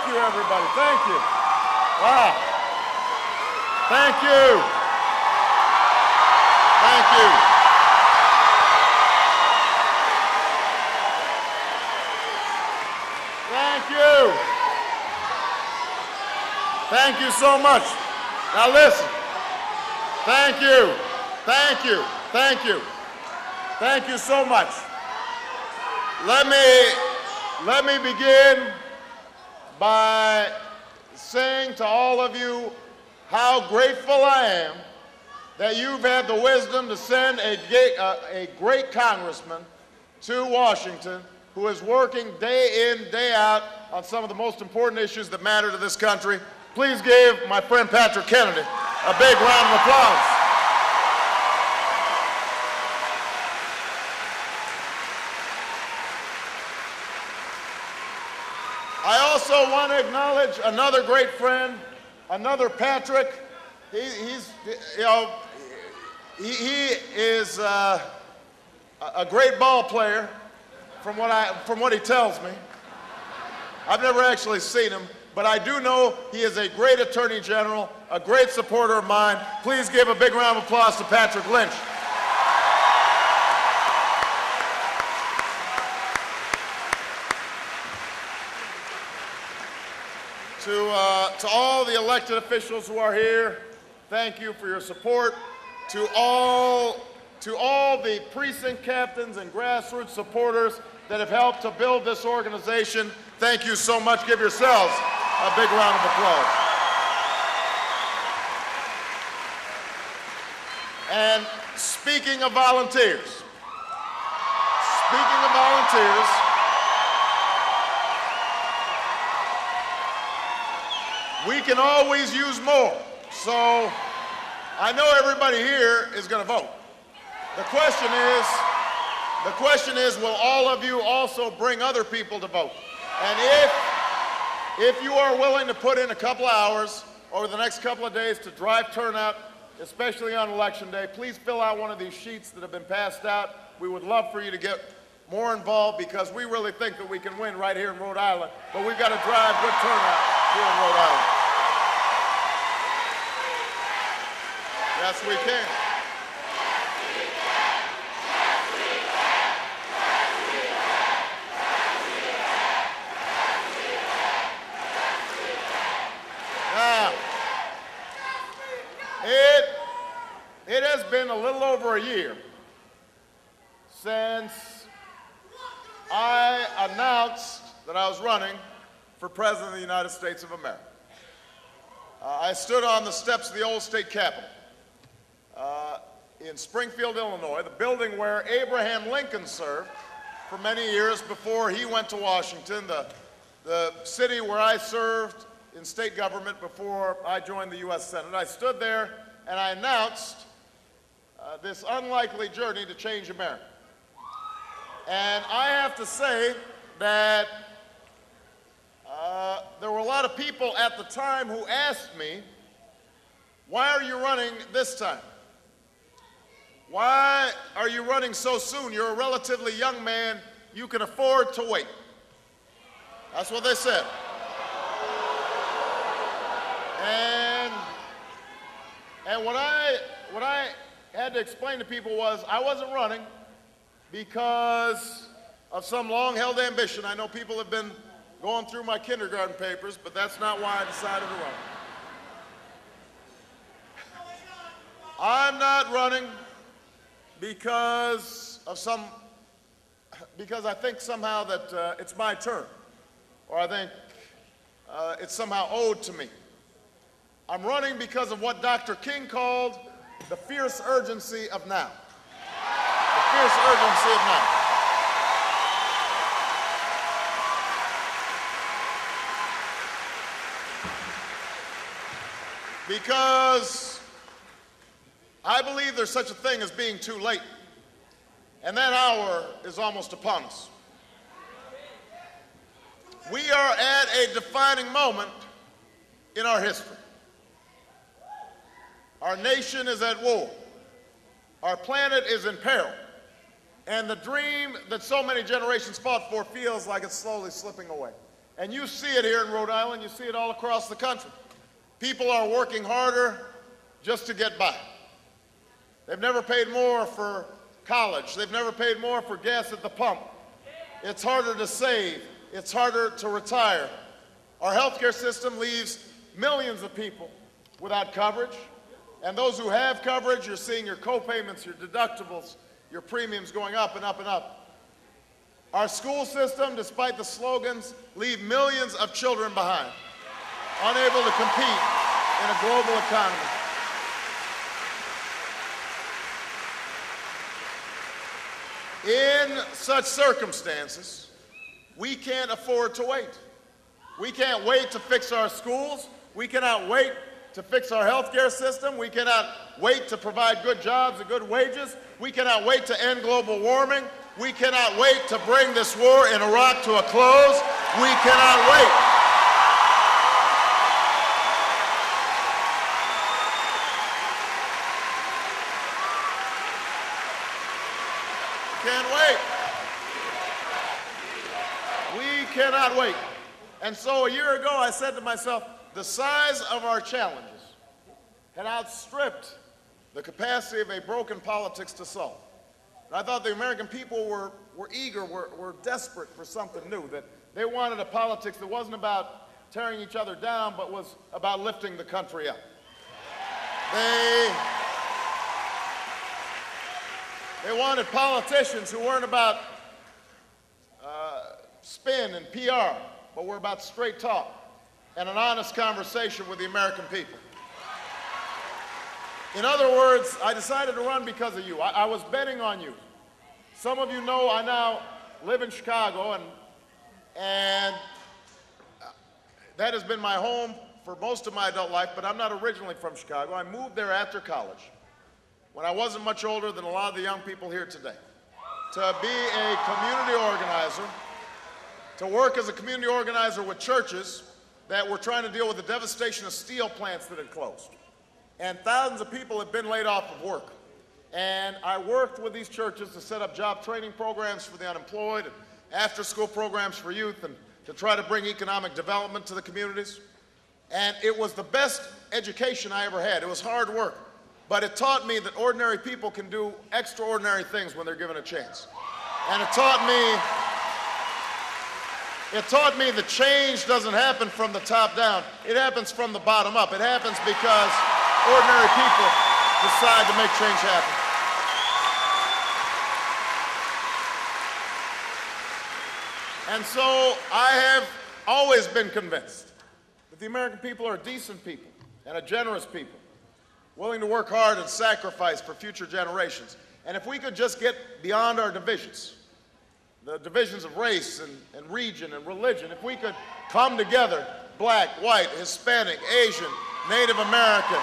Thank you, everybody. Thank you. Wow. Thank you. Thank you. Thank you. Thank you so much. Now listen. Thank you. Thank you. Thank you. Thank you so much. Let me begin by saying to all of you how grateful I am that you've had the wisdom to send a great congressman to Washington who is working day in, day out on some of the most important issues that matter to this country. Please give my friend Patrick Kennedy a big round of applause. I also want to acknowledge another great friend, another Patrick. He is a great ball player, from what he tells me. I've never actually seen him, but I do know he is a great attorney general, a great supporter of mine. Please give a big round of applause to Patrick Lynch. To all the elected officials who are here, thank you for your support. To all the precinct captains and grassroots supporters that have helped to build this organization, thank you so much. Give yourselves a big round of applause. And speaking of volunteers, we can always use more. So I know everybody here is going to vote. The question is, will all of you also bring other people to vote? And if you are willing to put in a couple of hours over the next couple of days to drive turnout, especially on Election Day, please fill out one of these sheets that have been passed out. We would love for you to get more involved because we really think that we can win right here in Rhode Island, but we've got to drive good turnout here in Rhode Island. Yes, we can. Now, it has been a little over a year since I announced that I was running for President of the United States of America. I stood on the steps of the old state capitol in Springfield, Illinois, the building where Abraham Lincoln served for many years before he went to Washington, the city where I served in state government before I joined the US Senate. I stood there and I announced this unlikely journey to change America. And I have to say that there were a lot of people at the time who asked me, why are you running this time? Why are you running so soon? You're a relatively young man. You can afford to wait. That's what they said. And what I had to explain to people was I wasn't running because of some long-held ambition. I know people have been going through my kindergarten papers, but that's not why I decided to run. I'm not running because I think somehow that it's my turn, or I think it's somehow owed to me. I'm running because of what Dr. King called the fierce urgency of now. The fierce urgency of now. Because I believe there's such a thing as being too late, and that hour is almost upon us. We are at a defining moment in our history. Our nation is at war. Our planet is in peril. And the dream that so many generations fought for feels like it's slowly slipping away. And you see it here in Rhode Island, you see it all across the country. People are working harder just to get by. They've never paid more for college. They've never paid more for gas at the pump. It's harder to save. It's harder to retire. Our healthcare system leaves millions of people without coverage. And those who have coverage, you're seeing your co-payments, your deductibles, your premiums going up and up and up. Our school system, despite the slogans, leave millions of children behind, unable to compete in a global economy. In such circumstances, we can't afford to wait. We can't wait to fix our schools. We cannot wait to fix our healthcare system. We cannot wait to provide good jobs and good wages. We cannot wait to end global warming. We cannot wait to bring this war in Iraq to a close. We cannot wait. Can't wait. We cannot wait. And so a year ago, I said to myself, the size of our challenges had outstripped the capacity of a broken politics to solve. And I thought the American people were eager, were desperate for something new, that they wanted a politics that wasn't about tearing each other down, but was about lifting the country up. They wanted politicians who weren't about spin and PR, but were about straight talk and an honest conversation with the American people. In other words, I decided to run because of you. I was betting on you. Some of you know I now live in Chicago, and that has been my home for most of my adult life, but I'm not originally from Chicago. I moved there after college, when I wasn't much older than a lot of the young people here today, to be a community organizer, to work as a community organizer with churches that were trying to deal with the devastation of steel plants that had closed. And thousands of people have been laid off of work. And I worked with these churches to set up job training programs for the unemployed, and after-school programs for youth, and to try to bring economic development to the communities. And it was the best education I ever had. It was hard work, but it taught me that ordinary people can do extraordinary things when they're given a chance. And it taught me that change doesn't happen from the top down. It happens from the bottom up. It happens because ordinary people decide to make change happen. And so I have always been convinced that the American people are a decent people and a generous people, willing to work hard and sacrifice for future generations. And if we could just get beyond our divisions, the divisions of race and region and religion, if we could come together, black, white, Hispanic, Asian, Native American,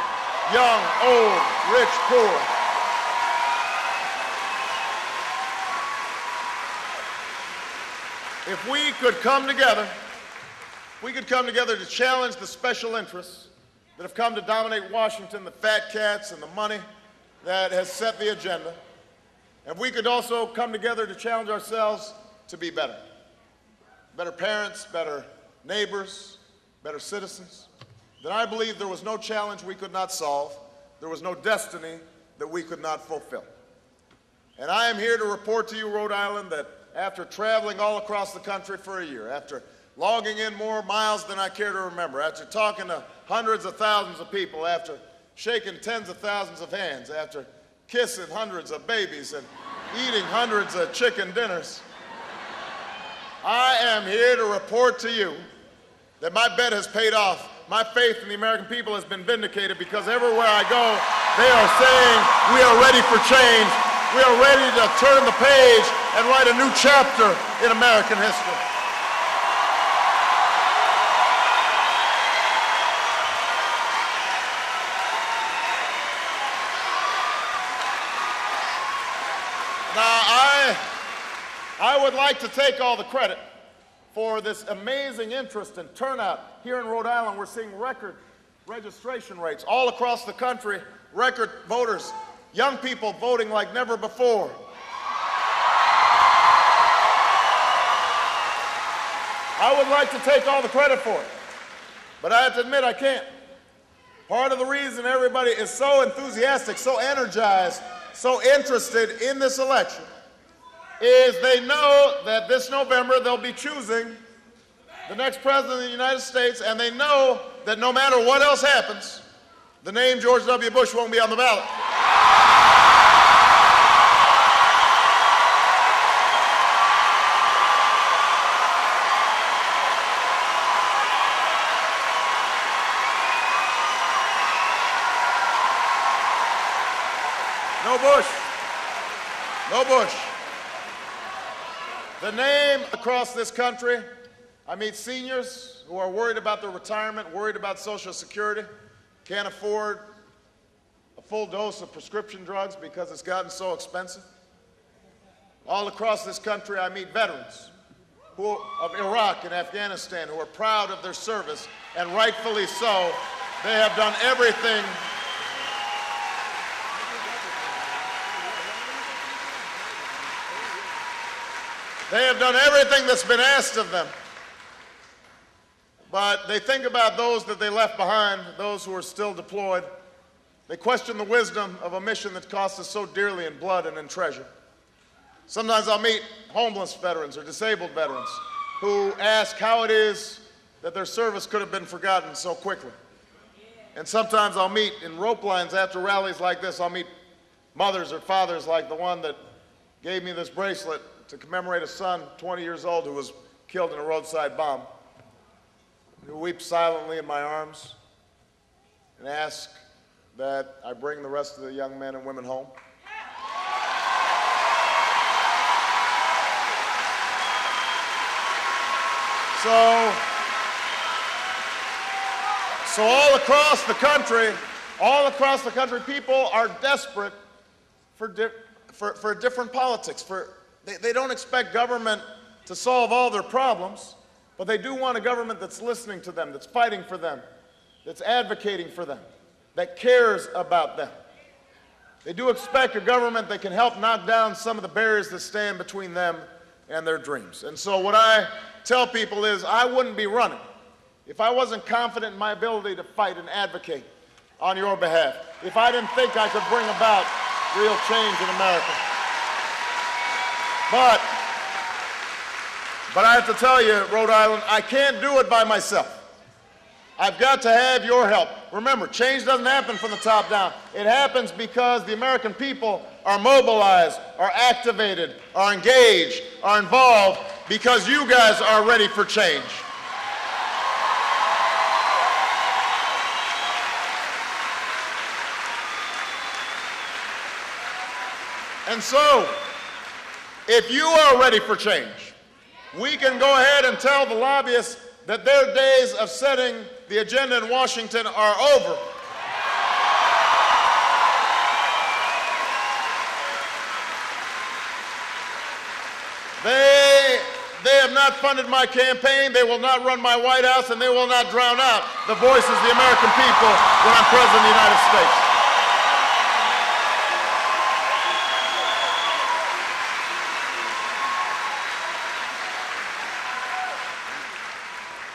young, old, rich, poor, if we could come together, to challenge the special interests that have come to dominate Washington, the fat cats and the money that has set the agenda, if we could also come together to challenge ourselves to be better. Better parents, better neighbors, better citizens, then I believe there was no challenge we could not solve, there was no destiny that we could not fulfill. And I am here to report to you, Rhode Island, that after traveling all across the country for a year, after logging in more miles than I care to remember, after talking to hundreds of thousands of people, after shaking tens of thousands of hands, after kissing hundreds of babies and eating hundreds of chicken dinners, I am here to report to you that my bet has paid off. My faith in the American people has been vindicated, because everywhere I go, they are saying we are ready for change. We are ready to turn the page and write a new chapter in American history. Now, I would like to take all the credit for this amazing interest and turnout. Here in Rhode Island, we're seeing record registration rates all across the country, record voters, young people voting like never before. I would like to take all the credit for it, but I have to admit I can't. Part of the reason everybody is so enthusiastic, so energized, so interested in this election is they know that this November they'll be choosing the next president of the United States, and they know that no matter what else happens, the name George W. Bush won't be on the ballot. No Bush. No Bush. The name across this country, I meet seniors who are worried about their retirement, worried about Social Security, can't afford a full dose of prescription drugs because it's gotten so expensive. All across this country, I meet veterans of Iraq and Afghanistan who are proud of their service, and rightfully so. They have done everything that's been asked of them. But they think about those that they left behind, those who are still deployed. They question the wisdom of a mission that cost us so dearly in blood and in treasure. Sometimes I'll meet homeless veterans or disabled veterans who ask how it is that their service could have been forgotten so quickly. And sometimes I'll meet in rope lines after rallies like this, I'll meet mothers or fathers like the one that gave me this bracelet to commemorate a son, 20 years old, who was killed in a roadside bomb, who weeps silently in my arms and ask that I bring the rest of the young men and women home. So all across the country, people are desperate for different politics. They don't expect government to solve all their problems, but they do want a government that's listening to them, that's fighting for them, that's advocating for them, that cares about them. They do expect a government that can help knock down some of the barriers that stand between them and their dreams. And so what I tell people is I wouldn't be running if I wasn't confident in my ability to fight and advocate on your behalf, if I didn't think I could bring about real change in America. But I have to tell you, Rhode Island, I can't do it by myself. I've got to have your help. Remember, change doesn't happen from the top down. It happens because the American people are mobilized, are activated, are engaged, are involved, because you guys are ready for change. And so, if you are ready for change, we can go ahead and tell the lobbyists that their days of setting the agenda in Washington are over. They have not funded my campaign, they will not run my White House, and they will not drown out the voices of the American people when I'm President of the United States.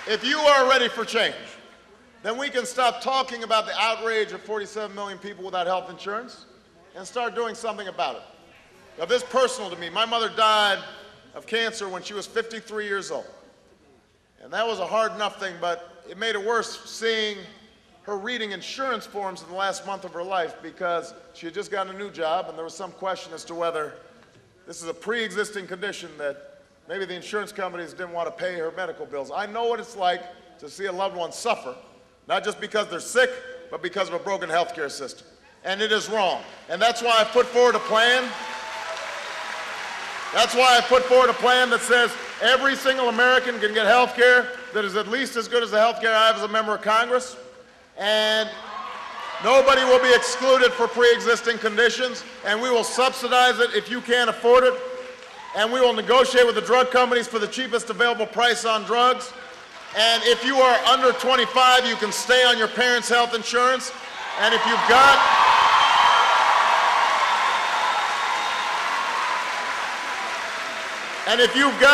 If you are ready for change, then we can stop talking about the outrage of 47 million people without health insurance and start doing something about it. Now, this is personal to me. My mother died of cancer when she was 53 years old. And that was a hard enough thing, but it made it worse seeing her reading insurance forms in the last month of her life because she had just gotten a new job and there was some question as to whether this is a pre-existing condition that maybe the insurance companies didn't want to pay her medical bills. I know what it's like to see a loved one suffer, not just because they're sick, but because of a broken healthcare system. And it is wrong. And that's why I put forward a plan. That's why I put forward a plan that says every single American can get health care that is at least as good as the health care I have as a member of Congress. And nobody will be excluded for pre-existing conditions. And we will subsidize it if you can't afford it. And we will negotiate with the drug companies for the cheapest available price on drugs. And if you are under 25, you can stay on your parents' health insurance. And if you've got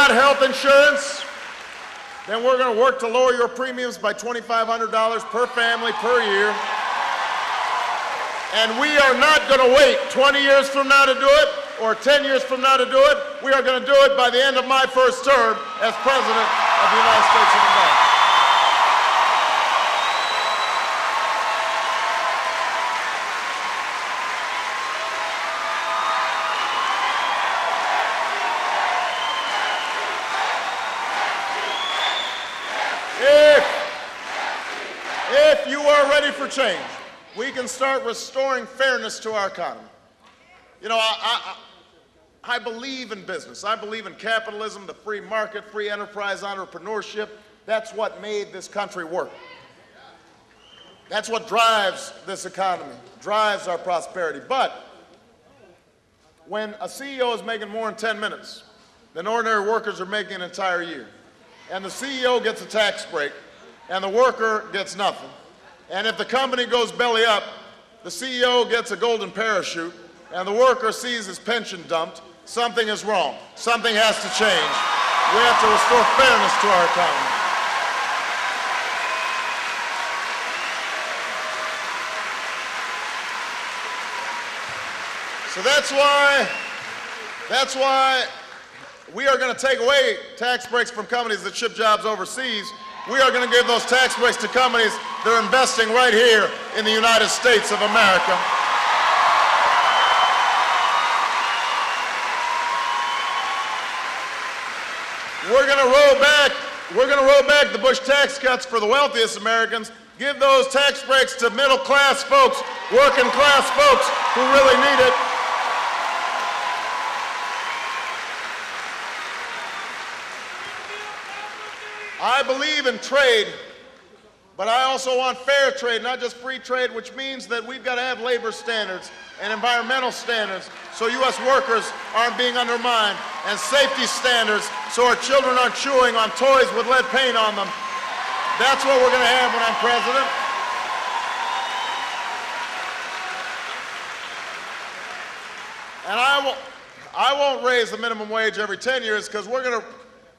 health insurance, then we're going to work to lower your premiums by $2,500 per family per year. And we are not going to wait 20 years from now to do it, or 10 years from now to do it. We are going to do it by the end of my first term as President of the United States of America. If you are ready for change, we can start restoring fairness to our economy. You know, I believe in business. I believe in capitalism, the free market, free enterprise, entrepreneurship. That's what made this country work. That's what drives this economy, drives our prosperity. But when a CEO is making more in 10 minutes than ordinary workers are making an entire year, and the CEO gets a tax break, and the worker gets nothing, and if the company goes belly up, the CEO gets a golden parachute, and the worker sees his pension dumped, something is wrong. Something has to change. We have to restore fairness to our economy. So that's why we are going to take away tax breaks from companies that ship jobs overseas. We are going to give those tax breaks to companies that are investing right here in the United States of America. We're going to roll back the Bush tax cuts for the wealthiest Americans, give those tax breaks to middle-class folks, working-class folks who really need it. I believe in trade, but I also want fair trade, not just free trade, which means that we've got to have labor standards and environmental standards so U.S. workers aren't being undermined, and safety standards so our children aren't chewing on toys with lead paint on them. That's what we're going to have when I'm president. And I won't raise the minimum wage every 10 years because we're going to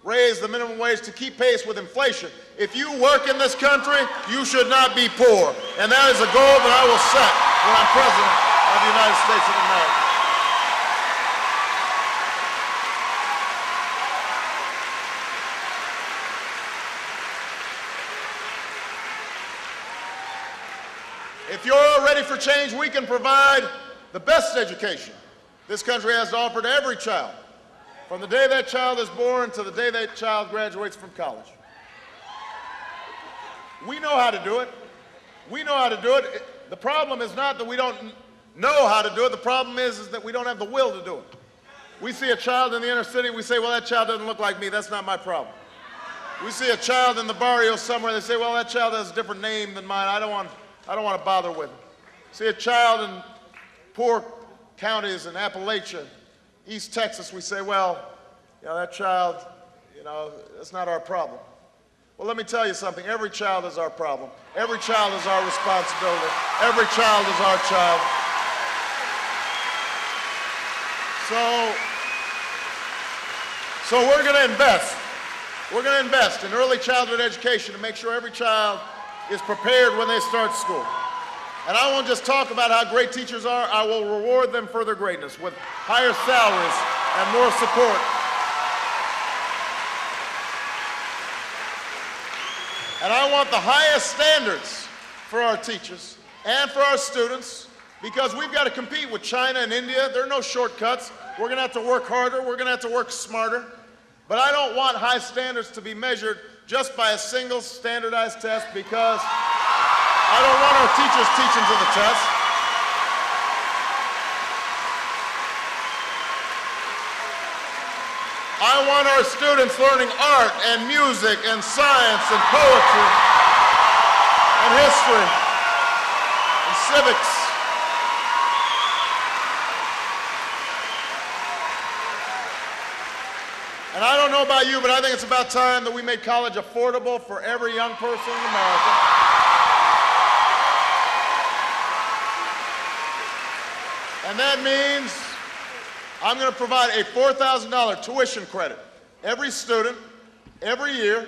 raise the minimum wage to keep pace with inflation. If you work in this country, you should not be poor. And that is a goal that I will set when I'm president of the United States of America. If you're ready for change, we can provide the best education this country has to offer to every child, from the day that child is born to the day that child graduates from college. We know how to do it. We know how to do it. The problem is not that we don't know how to do it. The problem is that we don't have the will to do it. We see a child in the inner city, we say, well, that child doesn't look like me. That's not my problem. We see a child in the barrio somewhere, they say, well, that child has a different name than mine. I don't want to bother with him. See a child in poor counties in Appalachia, East Texas, we say, well, you know, that child, you know, that's not our problem. Well, let me tell you something. Every child is our problem. Every child is our responsibility. Every child is our child. So we're going to invest. We're going to invest in early childhood education to make sure every child is prepared when they start school. And I won't just talk about how great teachers are, I will reward them for their greatness with higher salaries and more support. And I want the highest standards for our teachers and for our students, because we've got to compete with China and India. There are no shortcuts. We're going to have to work harder. We're going to have to work smarter. But I don't want high standards to be measured just by a single standardized test, because I don't want our teachers teaching to the test. I want our students learning art and music and science and poetry and history and civics. And I don't know about you, but I think it's about time that we made college affordable for every young person in America. And that means I'm going to provide a $4,000 tuition credit every student, every year,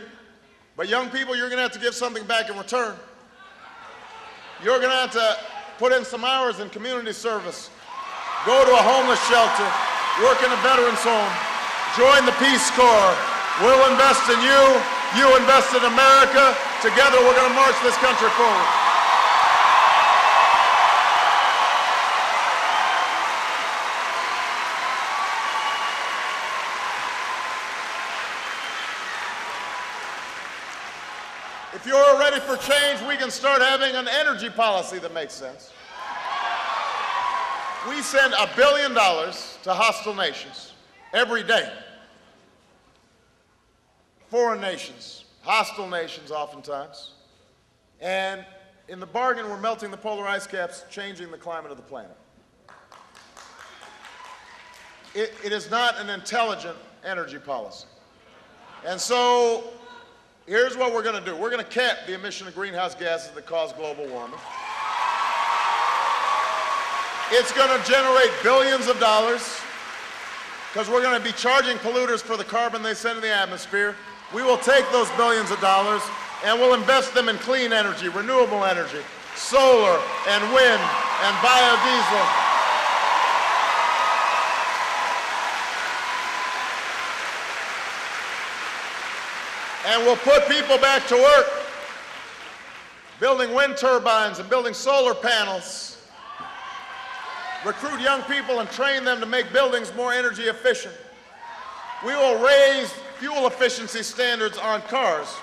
But young people, you're going to have to give something back in return. You're going to have to put in some hours in community service, go to a homeless shelter, work in a veterans home, join the Peace Corps. We'll invest in you, you invest in America. Together we're going to march this country forward. If you're ready for change, we can start having an energy policy that makes sense. We send $1 billion to hostile nations every day. Foreign nations, hostile nations oftentimes. And in the bargain, we're melting the polar ice caps, changing the climate of the planet. It is not an intelligent energy policy. And so, here's what we're going to do. We're going to cap the emission of greenhouse gases that cause global warming. It's going to generate billions of dollars because we're going to be charging polluters for the carbon they send in the atmosphere. We will take those billions of dollars and we'll invest them in clean energy, renewable energy, solar and wind and biodiesel. And we'll put people back to work, building wind turbines and building solar panels. Recruit young people and train them to make buildings more energy efficient. We will raise fuel efficiency standards on cars,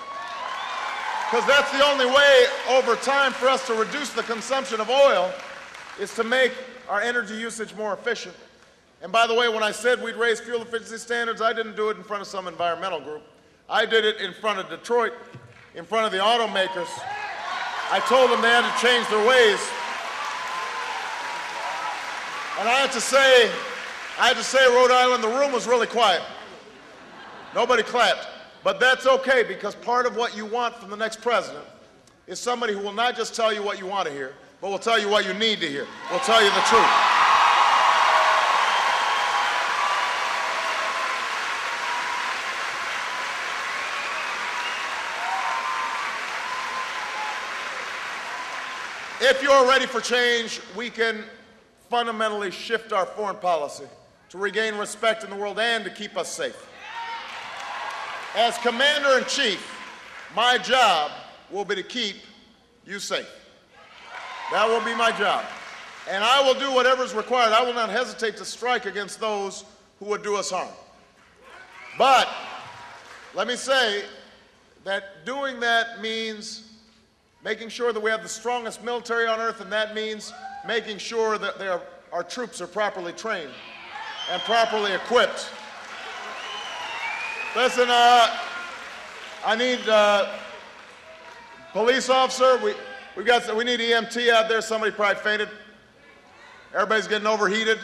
because that's the only way over time for us to reduce the consumption of oil is to make our energy usage more efficient. And by the way, when I said we'd raise fuel efficiency standards, I didn't do it in front of some environmental group. I did it in front of Detroit, in front of the automakers. I told them they had to change their ways. And I had to say, Rhode Island, the room was really quiet. Nobody clapped. But that's okay, because part of what you want from the next president is somebody who will not just tell you what you want to hear, but will tell you what you need to hear, will tell you the truth. If you're ready for change, we can fundamentally shift our foreign policy to regain respect in the world and to keep us safe. As Commander-in-Chief, my job will be to keep you safe. That will be my job. And I will do whatever is required. I will not hesitate to strike against those who would do us harm. But let me say that doing that means making sure that we have the strongest military on earth, and that means making sure that our troops are properly trained and properly equipped. Listen, I need police officer. We need EMT out there. Somebody probably fainted. Everybody's getting overheated.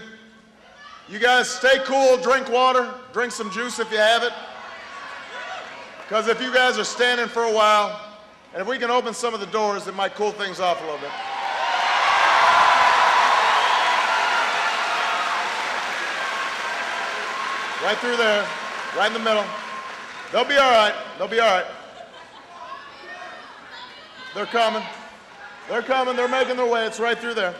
You guys stay cool, drink water, drink some juice if you have it. Because if you guys are standing for a while, and if we can open some of the doors, it might cool things off a little bit. Right through there, right in the middle. They'll be all right. They'll be all right. They're coming. They're coming. They're making their way. It's right through there.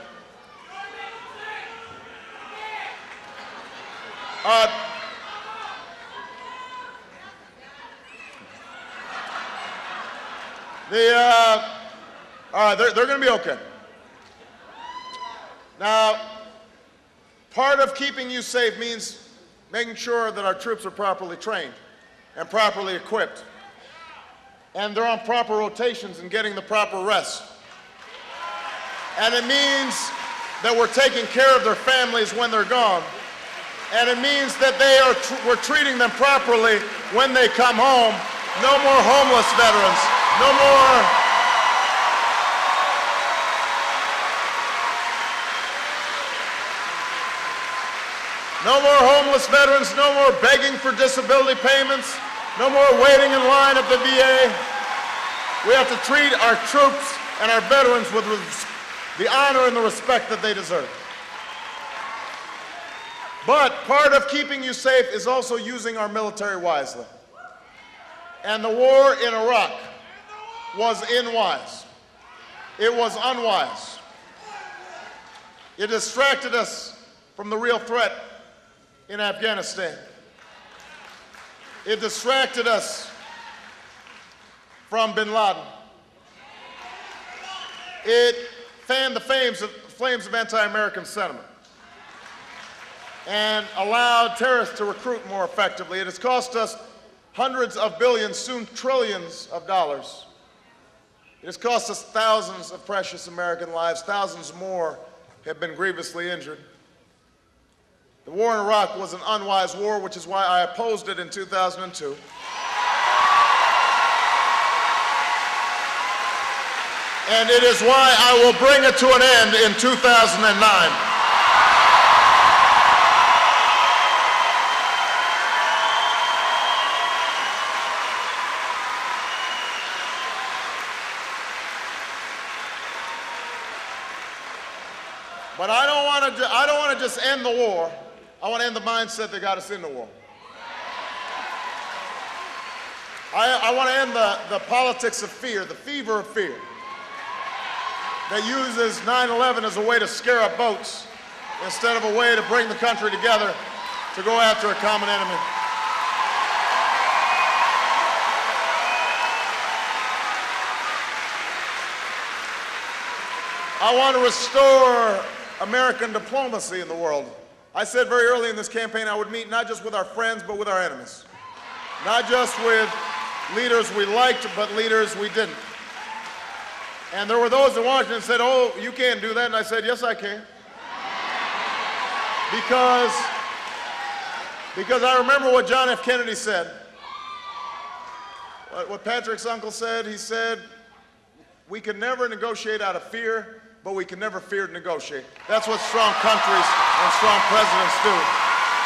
They're going to be okay. Now, part of keeping you safe means making sure that our troops are properly trained and properly equipped, and they're on proper rotations and getting the proper rest. And it means that we're taking care of their families when they're gone, and it means that we're treating them properly when they come home. No more homeless veterans. No more. No more homeless veterans, no more begging for disability payments, no more waiting in line at the VA. We have to treat our troops and our veterans with the honor and the respect that they deserve. But part of keeping you safe is also using our military wisely. And the war in Iraq was unwise. It was unwise. It distracted us from the real threat in Afghanistan. It distracted us from bin Laden. It fanned the flames of anti-American sentiment and allowed terrorists to recruit more effectively. It has cost us hundreds of billions, soon trillions of dollars. It has cost us thousands of precious American lives. Thousands more have been grievously injured. The war in Iraq was an unwise war, which is why I opposed it in 2002. And it is why I will bring it to an end in 2009. But I don't want to just end the war. I want to end the mindset that got us in the war. I want to end the politics of fear, the fever of fear that uses 9/11 as a way to scare up votes instead of a way to bring the country together to go after a common enemy. I want to restore American diplomacy in the world. I said very early in this campaign I would meet not just with our friends, but with our enemies. Not just with leaders we liked, but leaders we didn't. And there were those in Washington said, oh, you can't do that. And I said, yes, I can. Because I remember what John F. Kennedy said. What Patrick's uncle said, he said, we can never negotiate out of fear, but we can never fear to negotiate. That's what strong countries and strong presidents do.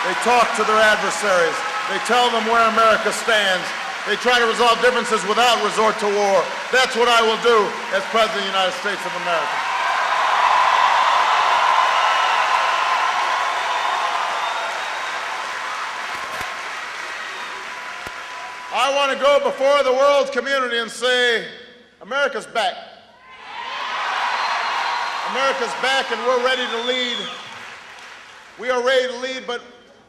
They talk to their adversaries. They tell them where America stands. They try to resolve differences without resort to war. That's what I will do as President of the United States of America. I want to go before the world community and say, America's back. America's back and we're ready to lead. We are ready to lead, but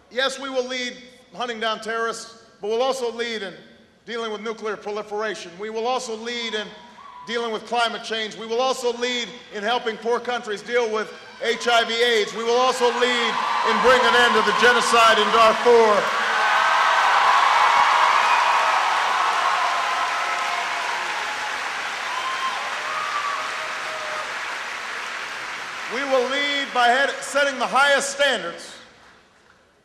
yes, we will lead hunting down terrorists, but we'll also lead in dealing with nuclear proliferation. We will also lead in dealing with climate change. We will also lead in helping poor countries deal with HIV/AIDS. We will also lead in bringing an end to the genocide in Darfur. We will lead by setting the highest standards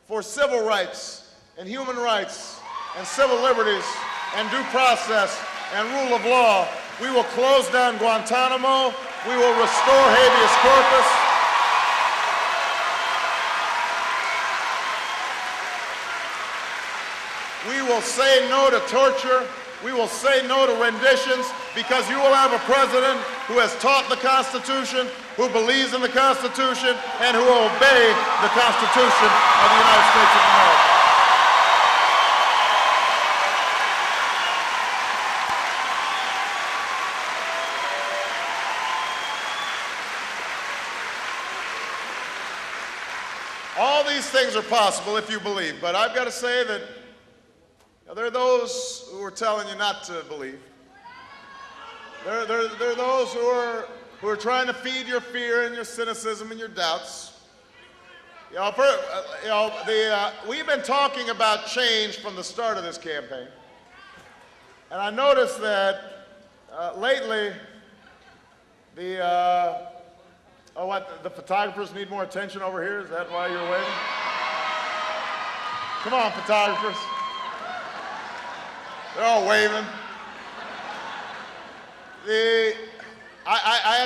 for civil rights and human rights and civil liberties and due process and rule of law. We will close down Guantanamo. We will restore habeas corpus. We will say no to torture. We will say no to renditions, because you will have a president who has taught the Constitution, who believes in the Constitution, and who will obey the Constitution of the United States of America. All these things are possible if you believe, but I've got to say that there are those who are telling you not to believe. There are those who are trying to feed your fear and your cynicism and your doubts. We've been talking about change from the start of this campaign, and I noticed that lately the photographers need more attention over here. Is that why you're waving? Come on, photographers. They're all waving. I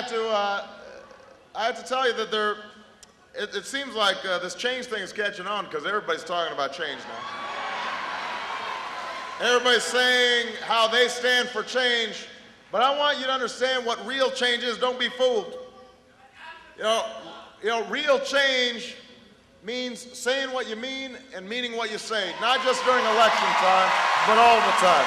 have to tell you that it seems like this change thing is catching on, because everybody's talking about change now. Everybody's saying how they stand for change, but I want you to understand what real change is. Don't be fooled. Real change means saying what you mean and meaning what you say, not just during election time, but all the time.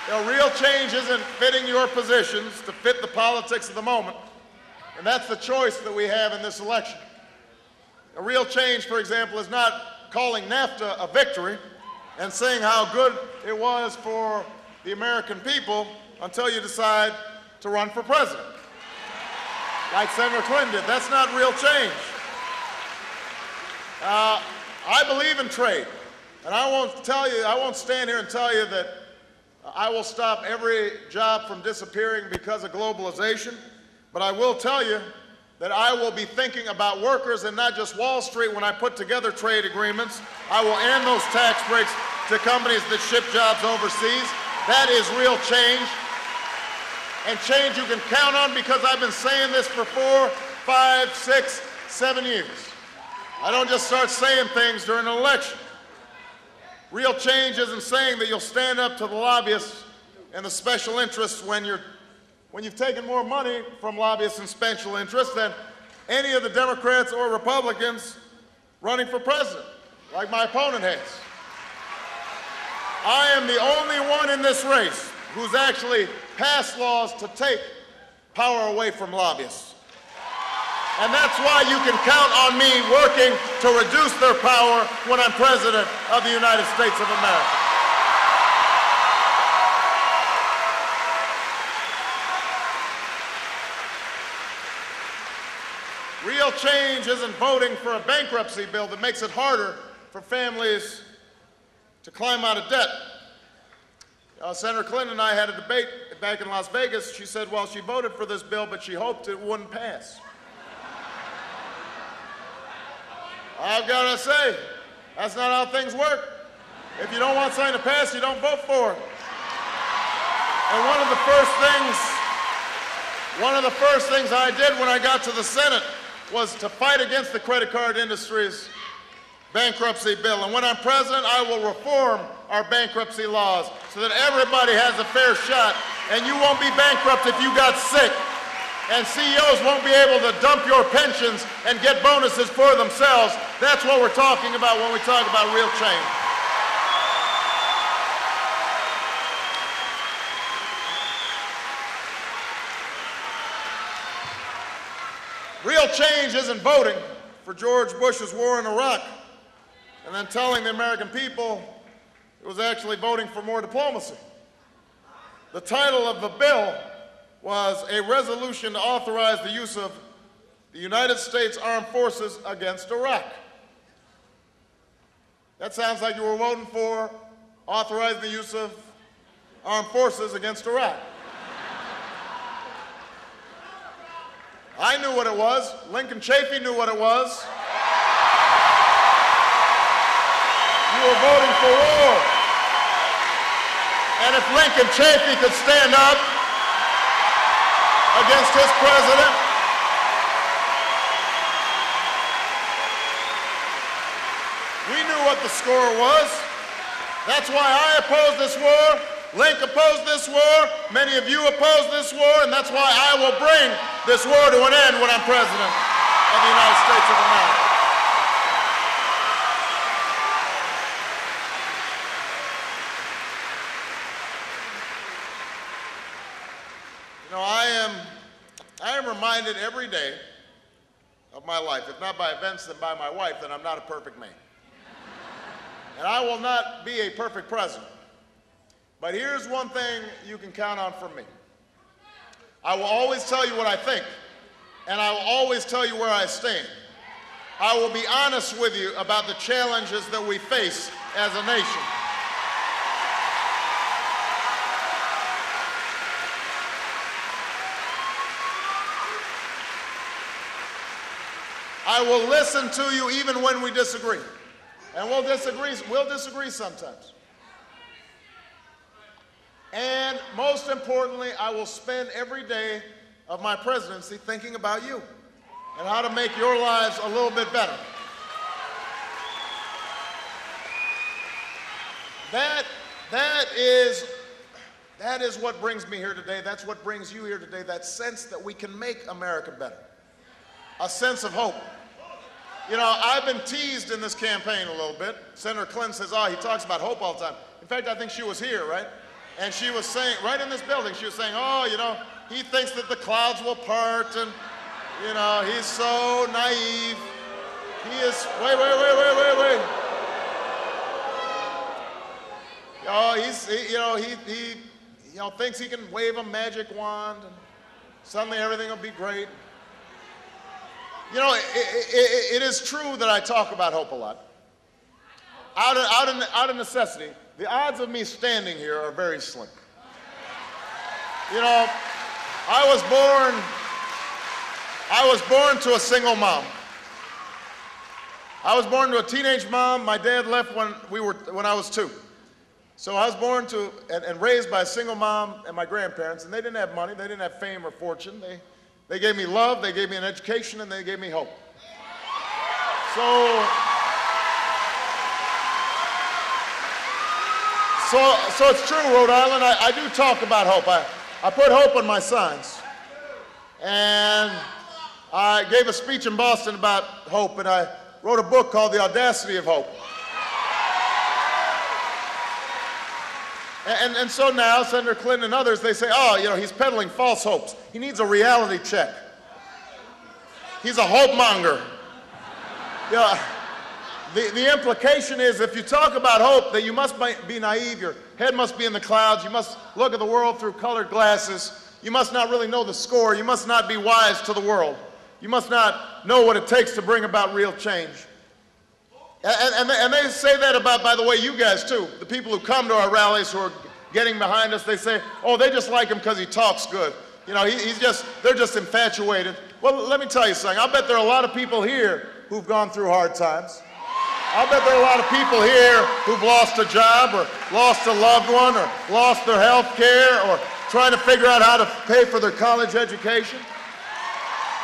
Real change isn't fitting your positions to fit the politics of the moment, and that's the choice that we have in this election. A real change, for example, is not calling NAFTA a victory and saying how good it was for the American people until you decide to run for president, like Senator Clinton did. That's not real change. I believe in trade, and I won't stand here and tell you that I will stop every job from disappearing because of globalization, but I will tell you that I will be thinking about workers and not just Wall Street when I put together trade agreements. I will end those tax breaks to companies that ship jobs overseas. That is real change, and change you can count on, because I've been saying this for 4, 5, 6, 7 years. I don't just start saying things during an election. Real change isn't saying that you'll stand up to the lobbyists and the special interests when you've taken more money from lobbyists and special interests than any of the Democrats or Republicans running for president, like my opponent has. I am the only one in this race who's actually passed laws to take power away from lobbyists. And that's why you can count on me working to reduce their power when I'm President of the United States of America. Real change isn't voting for a bankruptcy bill that makes it harder for families to climb out of debt. Senator Clinton and I had a debate back in Las Vegas. She said, well, she voted for this bill, but she hoped it wouldn't pass. I've got to say, that's not how things work. If you don't want something to pass, you don't vote for it. And one of the first things I did when I got to the Senate was to fight against the credit card industry's bankruptcy bill. And when I'm president, I will reform our bankruptcy laws so that everybody has a fair shot, and you won't be bankrupt if you got sick. And CEOs won't be able to dump your pensions and get bonuses for themselves. That's what we're talking about when we talk about real change. Real change isn't voting for George Bush's war in Iraq and then telling the American people it was actually voting for more diplomacy. The title of the bill was a resolution to authorize the use of the United States Armed Forces against Iraq. That sounds like you were voting for authorizing the use of armed forces against Iraq. I knew what it was. Lincoln Chafee knew what it was. You were voting for war. And if Lincoln Chafee could stand up against his president, we knew what the score was. That's why I opposed this war. Link opposed this war. Many of you opposed this war, and that's why I will bring this war to an end when I'm president of the United States of America. You know, I am reminded every day of my life, if not by events, then by my wife, that I'm not a perfect man. And I will not be a perfect president. But here's one thing you can count on from me. I will always tell you what I think, and I will always tell you where I stand. I will be honest with you about the challenges that we face as a nation. I will listen to you even when we disagree. And we'll disagree sometimes. And most importantly, I will spend every day of my presidency thinking about you and how to make your lives a little bit better. That is what brings me here today. That's what brings you here today, that sense that we can make America better, a sense of hope. You know, I've been teased in this campaign a little bit. Senator Clinton says, oh, he talks about hope all the time. In fact, I think she was here, right? And she was saying, right in this building, she was saying, oh, you know, he thinks that the clouds will part, and, you know, he's so naive. He is, wait. Oh, he thinks he can wave a magic wand, and suddenly everything will be great. You know, it is true that I talk about hope a lot. Out of necessity, the odds of me standing here are very slim. You know, I was born to a single mom. I was born to a teenage mom. My dad left when I was 2. So I was born to and raised by a single mom and my grandparents, and they didn't have money, they didn't have fame or fortune. They gave me love, they gave me an education, and they gave me hope. So it's true, Rhode Island, I do talk about hope. I put hope on my signs. And I gave a speech in Boston about hope, and I wrote a book called The Audacity of Hope. And so now, Senator Clinton and others, they say, oh, you know, he's peddling false hopes. He needs a reality check. He's a hope monger. You know, the implication is if you talk about hope, that you must be naive, your head must be in the clouds, you must look at the world through colored glasses, you must not really know the score, you must not be wise to the world, you must not know what it takes to bring about real change. And they say that about, by the way, you guys too. The people who come to our rallies who are getting behind us, they say, oh, they just like him because he talks good. You know, they're just infatuated. Well, let me tell you something. I'll bet there are a lot of people here who've gone through hard times. I'll bet there are a lot of people here who've lost a job or lost a loved one or lost their health care or trying to figure out how to pay for their college education.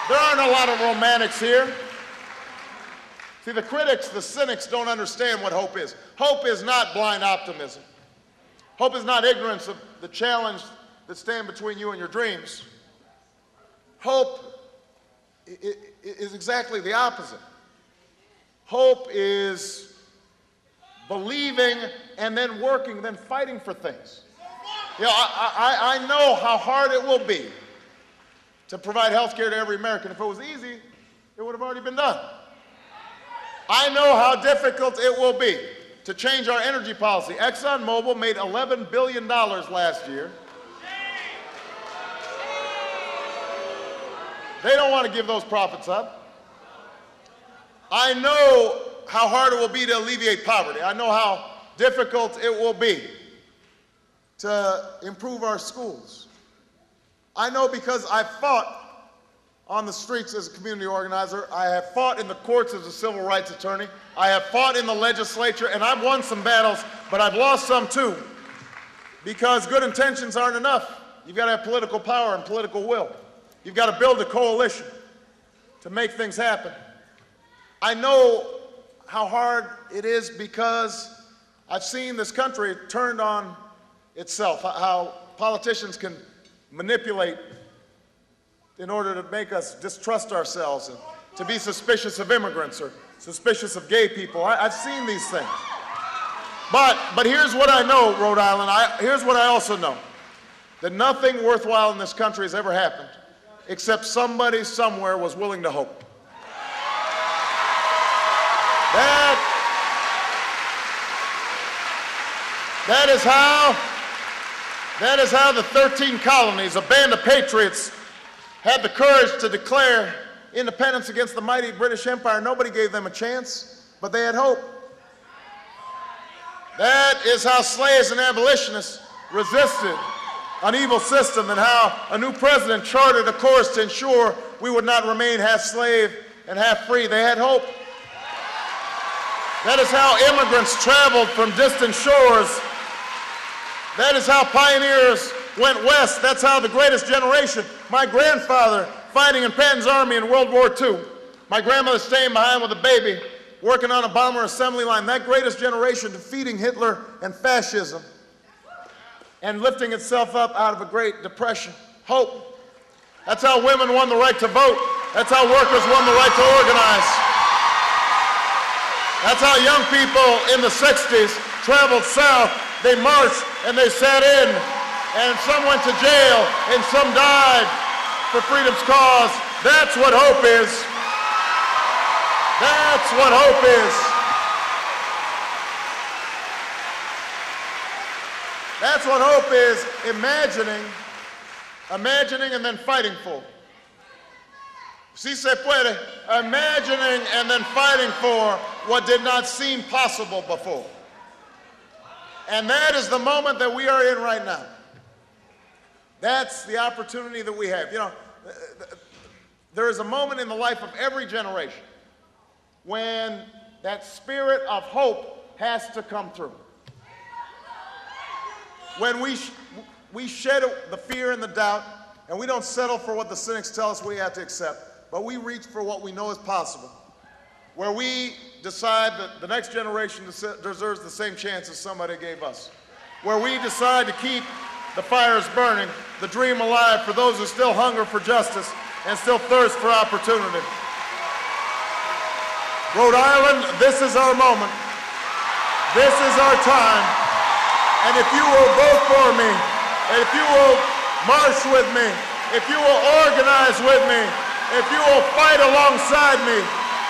There aren't a lot of romantics here. See, the critics, the cynics don't understand what hope is. Hope is not blind optimism. Hope is not ignorance of the challenge that stand between you and your dreams. Hope is exactly the opposite. Hope is believing and then working, then fighting for things. You know, I know how hard it will be to provide health care to every American. If it was easy, it would have already been done. I know how difficult it will be to change our energy policy. ExxonMobil made $11 billion last year. They don't want to give those profits up. I know how hard it will be to alleviate poverty. I know how difficult it will be to improve our schools. I know because I fought on the streets as a community organizer. I have fought in the courts as a civil rights attorney. I have fought in the legislature, and I've won some battles, but I've lost some too, because good intentions aren't enough. You've got to have political power and political will. You've got to build a coalition to make things happen. I know how hard it is because I've seen this country turned on itself, how politicians can manipulate in order to make us distrust ourselves and to be suspicious of immigrants or suspicious of gay people. I've seen these things. But here's what I know, Rhode Island. Here's what I also know. That nothing worthwhile in this country has ever happened except somebody somewhere was willing to hope. That is how the 13 colonies, a band of patriots, had the courage to declare independence against the mighty British Empire. Nobody gave them a chance, but they had hope. That is how slaves and abolitionists resisted an evil system, and how a new president charted a course to ensure we would not remain half slave and half free. They had hope. That is how immigrants traveled from distant shores. That is how pioneers went west. That's how the greatest generation, my grandfather fighting in Patton's army in World War II, my grandmother staying behind with a baby, working on a bomber assembly line, that greatest generation defeating Hitler and fascism and lifting itself up out of a Great Depression. Hope. That's how women won the right to vote. That's how workers won the right to organize. That's how young people in the 60s traveled south they marched and they sat in, and some went to jail and some died for freedom's cause. That's what hope is. That's what hope is. That's what hope is, imagining and then fighting for. Si se puede, imagining and then fighting for what did not seem possible before. And that is the moment that we are in right now. That's the opportunity that we have. You know, there is a moment in the life of every generation when that spirit of hope has to come through. When we shed the fear and the doubt, and we don't settle for what the cynics tell us we have to accept, but we reach for what we know is possible, where we decide that the next generation deserves the same chance as somebody gave us, where we decide to keep the fires burning, the dream alive for those who still hunger for justice and still thirst for opportunity. Rhode Island, this is our moment. This is our time. And if you will vote for me, and if you will march with me, if you will organize with me, if you will fight alongside me,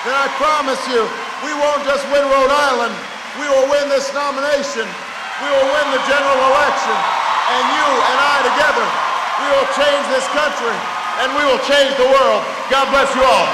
then I promise you, we won't just win Rhode Island, we will win this nomination, we will win the general election, and you and I together, we will change this country, and we will change the world. God bless you all.